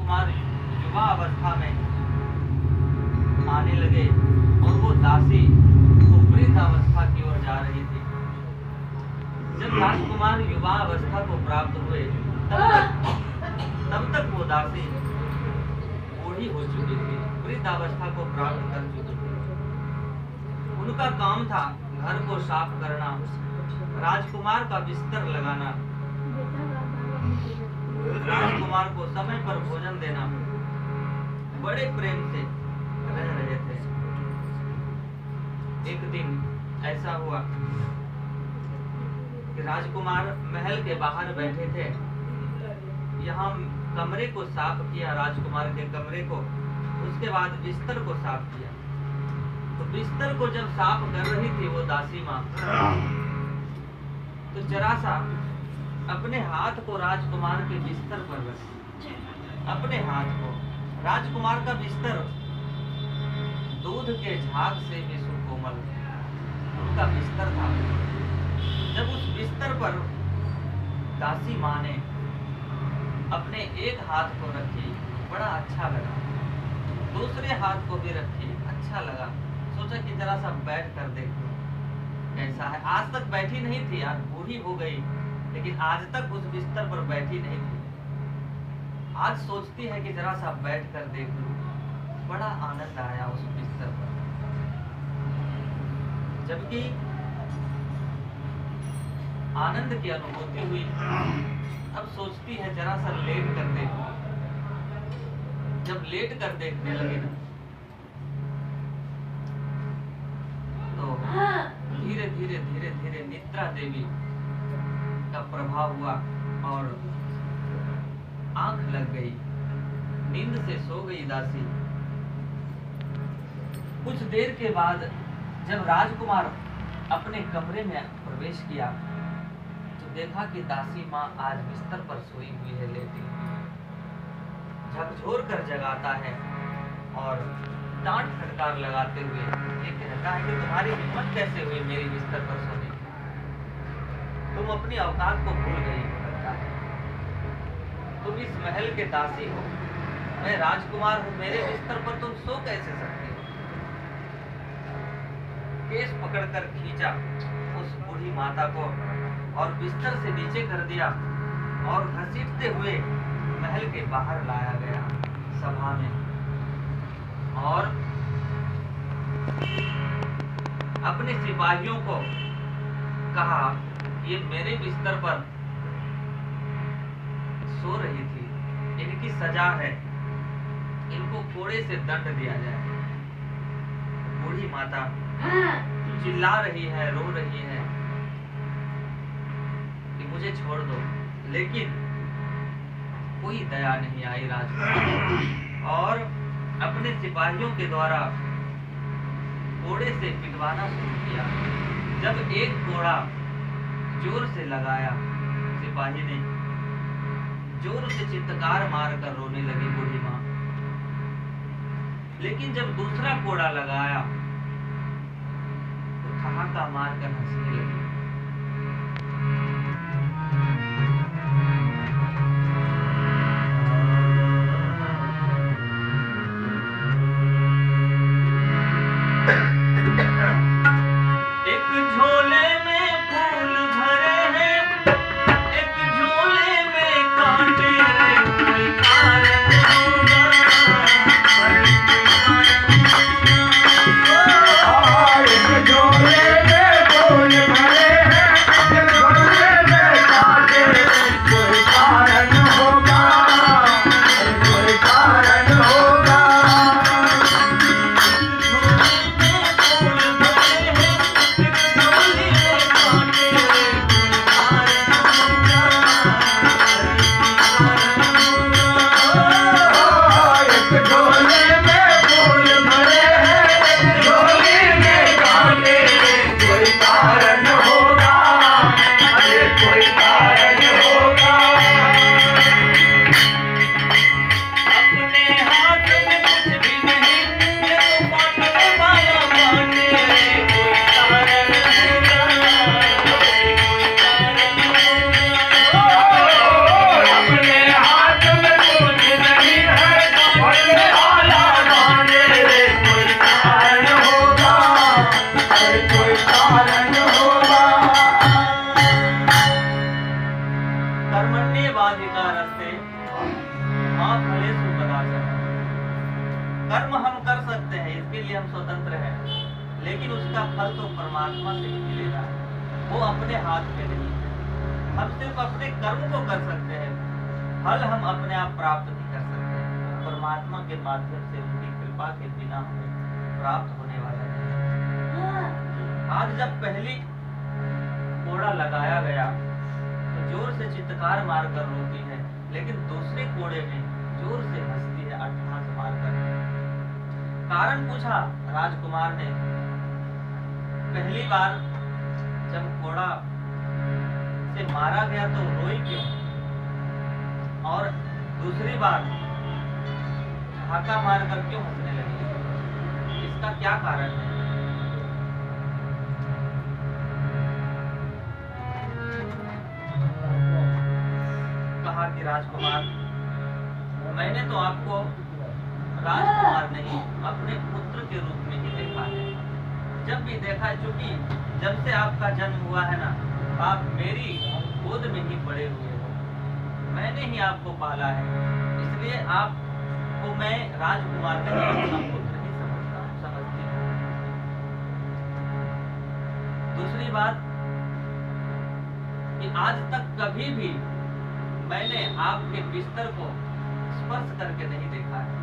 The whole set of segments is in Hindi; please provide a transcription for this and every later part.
राजकुमार युवा अवस्था में आने लगे और वो दासी वो वृद्ध अवस्था की ओर जा रही थी। जब राजकुमार युवा अवस्था को प्राप्त हुए तब तक वो दासी बूढ़ी हो चुकी थी, वृद्ध अवस्था को प्राप्त कर चुकी थी। उनका काम था घर को साफ करना, राजकुमार का बिस्तर लगाना, राजकुमार को समय पर भोजन देना, बड़े प्रेम से रह रहे थे। एक दिन ऐसा हुआ कि राजकुमार महल के बाहर बैठे थे। यहाँ कमरे को साफ किया, राजकुमार के कमरे को, उसके बाद बिस्तर को साफ किया। तो बिस्तर को जब साफ कर रही थी वो दासी माँ, तो जरा सा अपने हाथ को राजकुमार के बिस्तर पर रखी। अपने हाथ को, राजकुमार का बिस्तर दूध के झाग से भी सुकोमल उनका बिस्तर था। जब उस बिस्तर पर दासी माँ ने अपने एक हाथ को रखी, बड़ा अच्छा लगा। दूसरे हाथ को भी रखी, अच्छा लगा। सोचा कि जरा सा बैठ कर देखूं कैसा है। आज तक बैठी नहीं थी, आज बूढ़ी हो गई, लेकिन आज तक उस बिस्तर पर बैठी नहीं थी। आज सोचती है कि जरा सा बैठ कर देख लूं। बड़ा आनंद आया उस बिस्तर पर। जबकि आनंद की अनुभूति हुई, अब सोचती है जरा सा लेट कर देखूं। जब लेट कर देखने लगे ना, तो धीरे धीरे धीरे धीरे निद्रा देवी का प्रभाव हुआ और आंख लग गई, नींद से सो गई दासी। कुछ देर के बाद जब राजकुमार अपने कमरे में प्रवेश किया तो देखा कि दासी माँ आज बिस्तर पर सोई हुई है, लेटी हुई। झकझोर कर जगाता है और डांट फटकार लगाते हुए ये कहता है कि तुम्हारी हिम्मत कैसे हुई मेरी बिस्तर पर सोने की? तुम अपनी औकात को भूल गई लगता है। तुम इस महल के दासी हो, मैं राजकुमार हूँ, मेरे बिस्तर पर तुम सो कैसे सकते हो? केस पकड़कर खींचा उस बूढ़ी माता को और बिस्तर से नीचे कर दिया और घसीटते हुए महल के बाहर लाया गया सभा में। और अपने सिपाहियों को कहा ये मेरे बिस्तर पर सो रही थी, इनकी सजा है, इनको कोड़े से दंड दिया जाए। बूढ़ी माता चिल्ला रही है, रो रही है कि मुझे छोड़ दो, लेकिन कोई दया नहीं आई राजकुमार और अपने सिपाहियों के द्वारा कोड़े से पिटवाना शुरू किया। जब एक कोड़ा जोर से लगाया, सिपाही ने जोर से चित्कार मारकर रोने लगी बूढ़ी माँ। लेकिन जब दूसरा कोड़ा लगाया तो ठहाका मारकर हंसने लगी। झोले में फूल भरे हैं माँ फलेषु कदाचन। कर्म हम कर सकते हैं, इसके लिए हम स्वतंत्र हैं, लेकिन उसका फल तो परमात्मा से ही मिलेगा, वो अपने हाथ में नहीं है। हम सिर्फ अपने कर्म को कर सकते हैं, फल हम अपने आप प्राप्त नहीं कर सकते, परमात्मा के माध्यम से उनकी कृपा के बिना हमें प्राप्त होने वाला है। आज जब पहली कोड़ा लगाया गया तो जोर से चित्कार मारकर रोती है, लेकिन दूसरे कोड़े में जोर से हंसती है अट्टहास मारकर। कारण पूछा राजकुमार ने, पहली बार जब कोड़ा से मारा गया तो रोई क्यों, और दूसरी बार हाका मारकर क्यों हंसने लगी, इसका क्या कारण है? कहा कि राजकुमार, मैंने तो आपको राजकुमार नहीं अपने पुत्र के रूप में ही देखा है। जब भी देखा है, चूंकि जब से आपका जन्म हुआ है ना, आप मेरी गोद में ही पड़े हुए हो, मैंने ही आपको पाला है, इसलिए आपको मैं राजकुमार नहीं अपना पुत्र ही समझती हूँ। दूसरी बात कि आज तक कभी भी मैंने आपके बिस्तर को स्पर्श करके नहीं देखा है,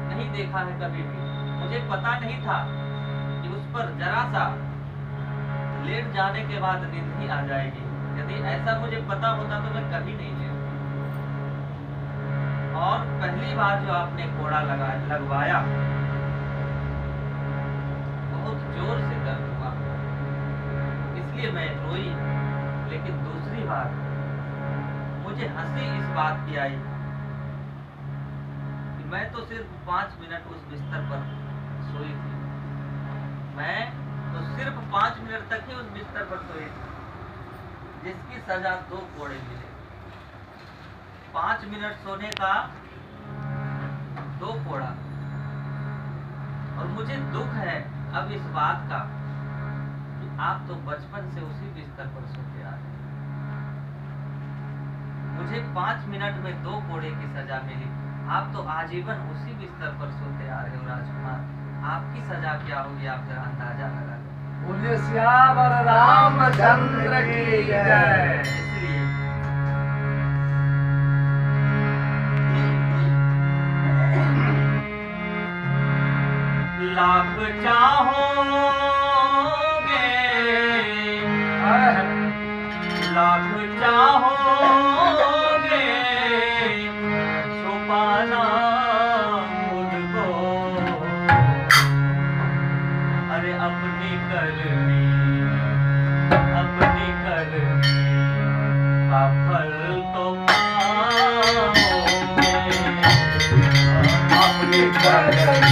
नहीं देखा है कभी भी। मुझे पता नहीं था कि उस पर जरा सा लेट जाने के बाद नींद ही आ जाएगी। यदि ऐसा मुझे पता होता तो मैं कभी नहीं लेता। और पहली बार जो आपने कोड़ा लगवाया, बहुत जोर से दर्द हुआ, इसलिए मैं रोई। लेकिन दूसरी बार मुझे हंसी इस बात की आई कि मैं तो सिर्फ 5 मिनट उस बिस्तर पर सोई थी, मैं तो सिर्फ 5 मिनट तक ही उस बिस्तर पर सोई थी, जिसकी सजा 2 कोड़े मिले। 5 मिनट सोने का 2 कोड़ा। और मुझे दुख है अब इस बात का कि आप तो बचपन से उसी बिस्तर पर सोते आ रहे हैं। मुझे 5 मिनट में 2 कोड़े की सजा मिली, आप तो आजीवन उसी बिस्तर पर सोते आ रहे हो। राजकुमार, आपकी सजा क्या होगी, आप जरा अंदाजा लगा लो। बोलिए सियावर रामचंद्र की जय। इसलिए लाख चाहोगे, लाख चाहोगे छुपाना मुझको, अरे अपनी करनी का फल तो पाओगे, अपनी करनी